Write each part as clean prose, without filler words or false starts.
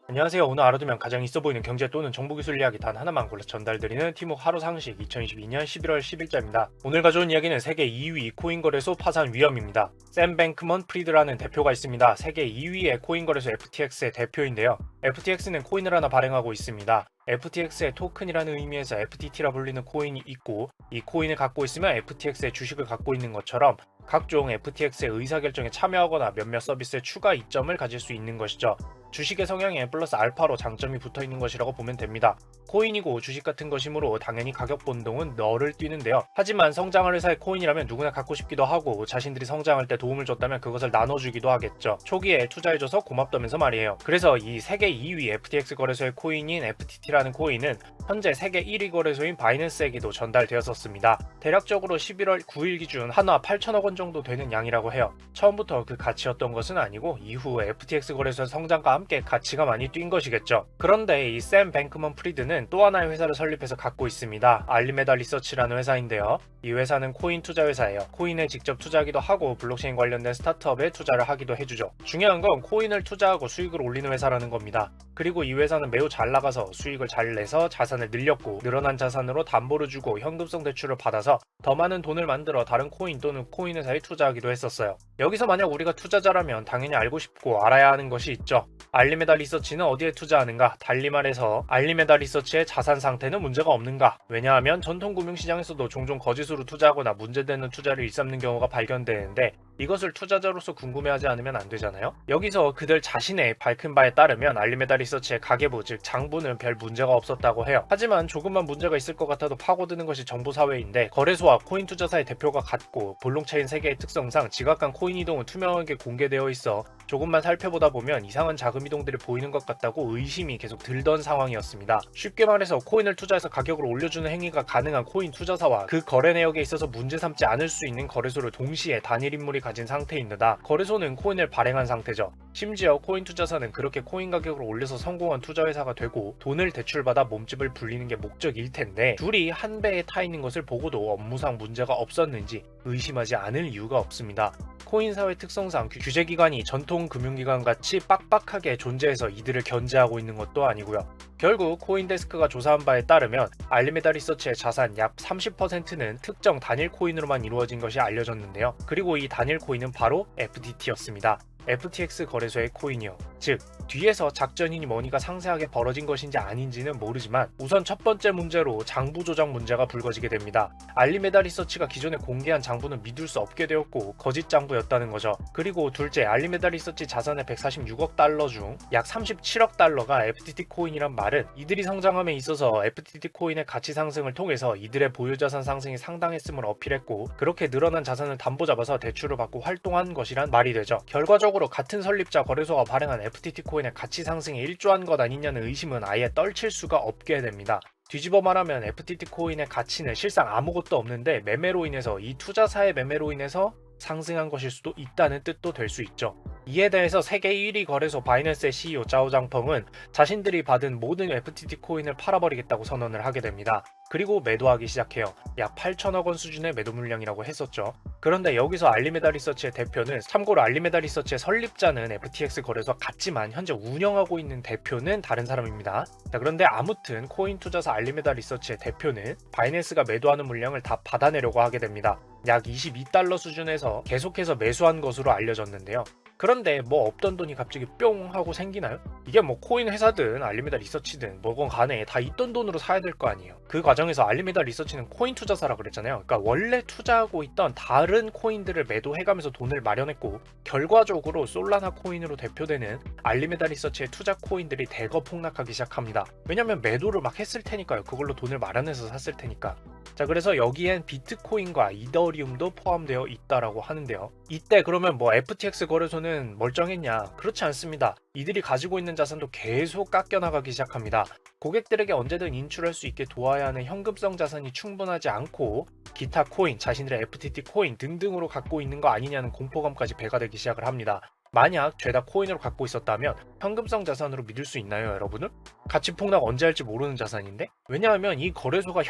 안녕하세요. 오늘 알아두면 가장 있어 보이는 경제 또는 정보기술 이야기 단 하나만 골라 전달드리는 티목 하루 상식 2022년 11월 10일자입니다. 오늘 가져온 이야기는 세계 2위 코인 거래소 파산 위험입니다. 샘 뱅크먼 프리드라는 대표가 있습니다. 세계 2위의 코인 거래소 FTX의 대표인데요. FTX는 코인을 하나 발행하고 있습니다. FTX의 토큰이라는 의미에서 FTT라 불리는 코인이 있고, 이 코인을 갖고 있으면 FTX의 주식을 갖고 있는 것처럼 각종 FTX의 의사결정에 참여하거나 몇몇 서비스에 추가 이점을 가질 수 있는 것이죠. 주식의 성향에 플러스 알파로 장점이 붙어있는 것이라고 보면 됩니다. 코인이고 주식 같은 것이므로 당연히 가격 변동은 너를 뛰는데요. 하지만 성장할 회사의 코인이라면 누구나 갖고 싶기도 하고, 자신들이 성장할 때 도움을 줬다면 그것을 나눠주기도 하겠죠. 초기에 투자해줘서 고맙다면서 말이에요. 그래서 이 세계 2위 FTX 거래소의 코인인 FTT라는 코인은 현재 세계 1위 거래소인 바이낸스에게도 전달되었었습니다. 대략적으로 11월 9일 기준 한화 8천억 원 정도 되는 양이라고 해요. 처음부터 그 가치였던 것은 아니고 이후 FTX 거래소의 성장과 함께 가치가 많이 뛴 것이겠죠. 그런데 이 샘 뱅크먼 프리드는 또 하나의 회사를 설립해서 갖고 있습니다. 알리메다 리서치라는 회사인데요. 이 회사는 코인 투자 회사예요. 코인에 직접 투자하기도 하고 블록체인 관련된 스타트업에 투자를 하기도 해주죠. 중요한 건 코인을 투자하고 수익을 올리는 회사라는 겁니다. 그리고 이 회사는 매우 잘 나가서 수익을 잘 내서 자산을 늘렸고, 늘어난 자산으로 담보를 주고 현금성 대출을 받아서 더 많은 돈을 만들어 다른 코인 또는 코인 회사에 투자하기도 했었어요. 여기서 만약 우리가 투자자라면 당연히 알고 싶고 알아야 하는 것이 있죠. 알리메다 리서치는 어디에 투자하는가? 달리 말해서 알리메다 리서치의 자산 상태는 문제가 없는가? 왜냐하면 전통 금융시장에서도 종종 거짓으로 투자하거나 문제되는 투자를 일삼는 경우가 발견되는데, 이것을 투자자로서 궁금해하지 않으면 안 되잖아요. 여기서 그들 자신의 밝힌 바에 따르면 알리메다 리서치의 가계부 즉 장부는 별 문제가 없었다고 해요. 하지만 조금만 문제가 있을 것 같아도 파고드는 것이 정보사회인데, 거래소와 코인 투자사의 대표가 같고 블록체인 세계의 특성상 지각간 코인 이동은 투명하게 공개되어 있어 조금만 살펴보다 보면 이상한 자금 이동들이 보이는 것 같다고 의심이 계속 들던 상황이었습니다. 쉽게 말해서 코인을 투자해서 가격을 올려주는 행위가 가능한 코인 투자사와 그 거래 내역에 있어서 문제 삼지 않을 수 있는 거래소를 동시에 단일 인물이 가진 상태인데다, 거래소는 코인을 발행한 상태죠. 심지어 코인 투자사는 그렇게 코인 가격을 올려서 성공한 투자회사가 되고 돈을 대출받아 몸집을 불리는 게 목적일 텐데, 둘이 한 배에 타 있는 것을 보고도 업무상 문제가 없었는지 의심하지 않을 이유가 없습니다. 코인 사회 특성상 규제기관이 전통 금융기관 같이 빡빡하게 존재해서 이들을 견제하고 있는 것도 아니고요. 결국 코인데스크가 조사한 바에 따르면 알리메다 리서치의 자산 약 30%는 특정 단일 코인으로만 이루어진 것이 알려졌는데요. 그리고 이 단일 코인은 바로 FTT였습니다. FTX 거래소의 코인이요. 즉, 뒤에서 작전이니 뭐니가 상세하게 벌어진 것인지 아닌지는 모르지만 우선 첫 번째 문제로 장부 조작 문제가 불거지게 됩니다. 알리메다 리서치가 기존에 공개한 장부는 믿을 수 없게 되었고 거짓 장부였다는 거죠. 그리고 둘째, 알리메다 리서치 자산의 146억 달러 중 약 37억 달러가 FTT 코인이란 말은 이들이 성장함에 있어서 FTT 코인의 가치 상승을 통해서 이들의 보유자산 상승이 상당했음을 어필했고, 그렇게 늘어난 자산을 담보 잡아서 대출을 받고 활동한 것이란 말이 되죠. 결과적으로 같은 설립자 거래소가 발행한 FTT 코인의 가치 상승에 일조한 것 아니냐는 의심은 아예 떨칠 수가 없게 됩니다. 뒤집어 말하면 FTT 코인의 가치는 실상 아무것도 없는데 매매로 인해서, 이 투자사의 매매로 인해서 상승한 것일 수도 있다는 뜻도 될 수 있죠. 이에 대해서 세계 1위 거래소 바이낸스의 CEO 짜오 장펑은 자신들이 받은 모든 FTT 코인을 팔아버리겠다고 선언을 하게 됩니다. 그리고 매도하기 시작해요. 약 8천억 원 수준의 매도 물량이라고 했었죠. 그런데 여기서 알리메다 리서치의 대표는, 참고로 알리메다 리서치의 설립자는 FTX 거래소와 같지만 현재 운영하고 있는 대표는 다른 사람입니다. 자, 그런데 아무튼 코인 투자사 알리메다 리서치의 대표는 바이낸스가 매도하는 물량을 다 받아내려고 하게 됩니다. 약 22달러 수준에서 계속해서 매수한 것으로 알려졌는데요. 그런데 뭐 없던 돈이 갑자기 뿅 하고 생기나요? 이게 뭐 코인 회사든 알리메다 리서치든 뭐건 간에 다 있던 돈으로 사야 될 거 아니에요. 그 과정에서 알리메다 리서치는 코인 투자사라 그랬잖아요. 그러니까 원래 투자하고 있던 다른 코인들을 매도해가면서 돈을 마련했고, 결과적으로 솔라나 코인으로 대표되는 알리메다 리서치의 투자 코인들이 대거 폭락하기 시작합니다. 왜냐면 매도를 막 했을 테니까요. 그걸로 돈을 마련해서 샀을 테니까. 자, 그래서 여기엔 비트코인과 이더리움도 포함되어 있다라고 하는데요. 이때 그러면 뭐 FTX 거래소는 멀쩡했냐? 그렇지 않습니다. 이들이 가지고 있는 자산도 계속 깎여나가기 시작합니다. 고객들에게 언제든 인출할 수 있게 도와야 하는 현금성 자산이 충분하지 않고 기타 코인, 자신들의 FTT 코인 등등으로 갖고 있는 거 아니냐는 공포감까지 배가 되기 시작을 합니다. 만약 죄다 코인으로 갖고 있었다면 현금성 자산으로 믿을 수 있나요, 여러분은? 가치 폭락 언제 할지 모르는 자산인데? 왜냐하면 이 거래소가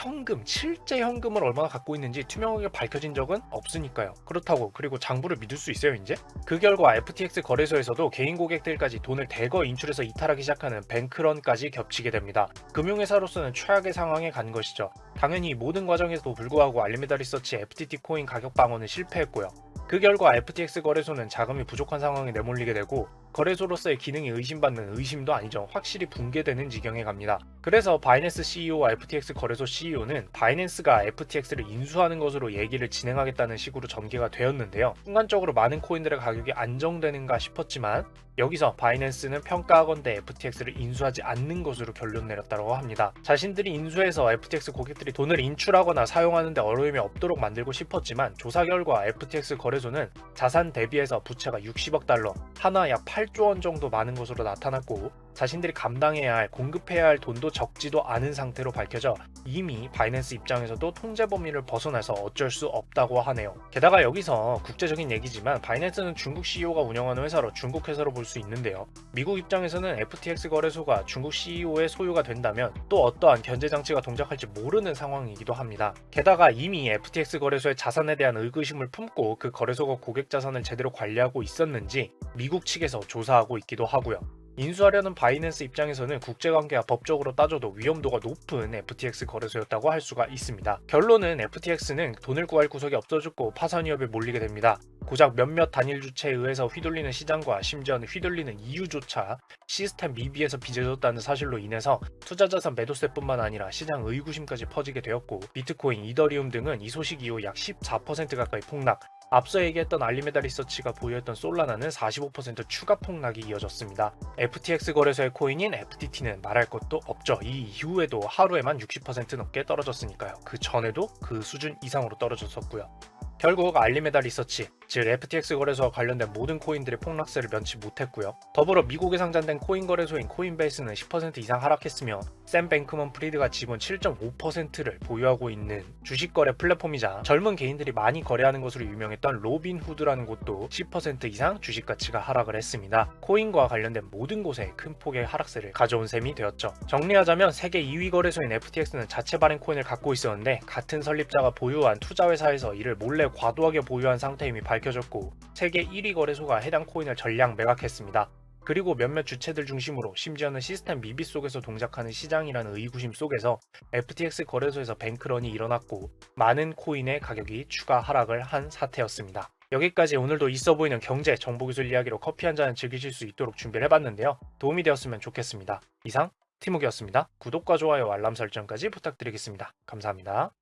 실제 현금을 얼마나 갖고 있는지 투명하게 밝혀진 적은 없으니까요. 그렇다고 그리고 장부를 믿을 수 있어요, 이제? 그 결과 FTX 거래소에서도 개인 고객들까지 돈을 대거 인출해서 이탈하기 시작하는 뱅크런까지 겹치게 됩니다. 금융회사로서는 최악의 상황에 간 것이죠. 당연히 이 모든 과정에서도 불구하고 알리메다 리서치 FTT 코인 가격 방어는 실패했고요. 그 결과 FTX 거래소는 자금이 부족한 상황에 내몰리게 되고 거래소로서의 기능이 의심받는 의심도 아니죠. 확실히 붕괴되는 지경에 갑니다. 그래서 바이낸스 CEO와 FTX 거래소 CEO는 바이낸스가 FTX를 인수하는 것으로 얘기를 진행하겠다는 식으로 전개가 되었는데요. 순간적으로 많은 코인들의 가격이 안정되는가 싶었지만 여기서 바이낸스는 평가하건대 FTX를 인수하지 않는 것으로 결론 내렸다고 합니다. 자신들이 인수해서 FTX 고객들이 돈을 인출하거나 사용하는데 어려움이 없도록 만들고 싶었지만 조사 결과 FTX 거래소는 자산 대비해서 부채가 60억 달러, 하나 약 8조 원 정도 많은 것으로 나타났고 자신들이 감당해야 할, 공급해야 할 돈도 적지도 않은 상태로 밝혀져 이미 바이낸스 입장에서도 통제 범위를 벗어나서 어쩔 수 없다고 하네요. 게다가 여기서 국제적인 얘기지만 바이낸스는 중국 CEO가 운영하는 회사로 중국 회사로 볼 수 있는데요. 미국 입장에서는 FTX 거래소가 중국 CEO의 소유가 된다면 또 어떠한 견제 장치가 동작할지 모르는 상황이기도 합니다. 게다가 이미 FTX 거래소의 자산에 대한 의구심을 품고 그 거래소가 고객 자산을 제대로 관리하고 있었는지 미국 측에서 조사하고 있기도 하고요. 인수하려는 바이낸스 입장에서는 국제관계와 법적으로 따져도 위험도가 높은 FTX 거래소였다고 할 수가 있습니다. 결론은 FTX는 돈을 구할 구석이 없어졌고 파산 위협에 몰리게 됩니다. 고작 몇몇 단일 주체에 의해서 휘둘리는 시장과 심지어는 휘둘리는 이유조차 시스템 미비에서 빚어졌다는 사실로 인해서 투자자산 매도세뿐만 아니라 시장 의구심까지 퍼지게 되었고 비트코인, 이더리움 등은 이 소식 이후 약 14% 가까이 폭락, 앞서 얘기했던 알리메다 리서치가 보유했던 솔라나는 45% 추가 폭락이 이어졌습니다. FTX 거래소의 코인인 FTT는 말할 것도 없죠. 이 이후에도 하루에만 60% 넘게 떨어졌으니까요. 그 전에도 그 수준 이상으로 떨어졌었고요. 결국 알리메다 리서치, 즉 FTX 거래소와 관련된 모든 코인들의 폭락세를 면치 못했고요. 더불어 미국에 상장된 코인 거래소인 코인베이스는 10% 이상 하락했으며 샘 뱅크먼 프리드가 지분 7.5%를 보유하고 있는 주식 거래 플랫폼이자 젊은 개인들이 많이 거래하는 것으로 유명했던 로빈후드라는 곳도 10% 이상 주식 가치가 하락을 했습니다. 코인과 관련된 모든 곳에 큰 폭의 하락세를 가져온 셈이 되었죠. 정리하자면 세계 2위 거래소인 FTX는 자체 발행 코인을 갖고 있었는데 같은 설립자가 보유한 투자회사에서 이를 몰래 과도하게 보유한 상태임이 밝혀졌고 세계 1위 거래소가 해당 코인을 전량 매각했습니다. 그리고 몇몇 주체들 중심으로 심지어는 시스템 미비 속에서 동작하는 시장이라는 의구심 속에서 FTX 거래소에서 뱅크런이 일어났고 많은 코인의 가격이 추가 하락을 한 사태였습니다. 여기까지 오늘도 있어 보이는 경제, 정보기술 이야기로 커피 한 잔 즐기실 수 있도록 준비를 해봤는데요. 도움이 되었으면 좋겠습니다. 이상 티묵이었습니다. 구독과 좋아요, 알람 설정까지 부탁드리겠습니다. 감사합니다.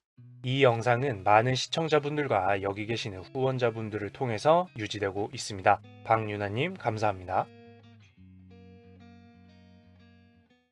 이 영상은 많은 시청자분들과 여기 계시는 후원자분들을 통해서 유지되고 있습니다. 박유나님 감사합니다.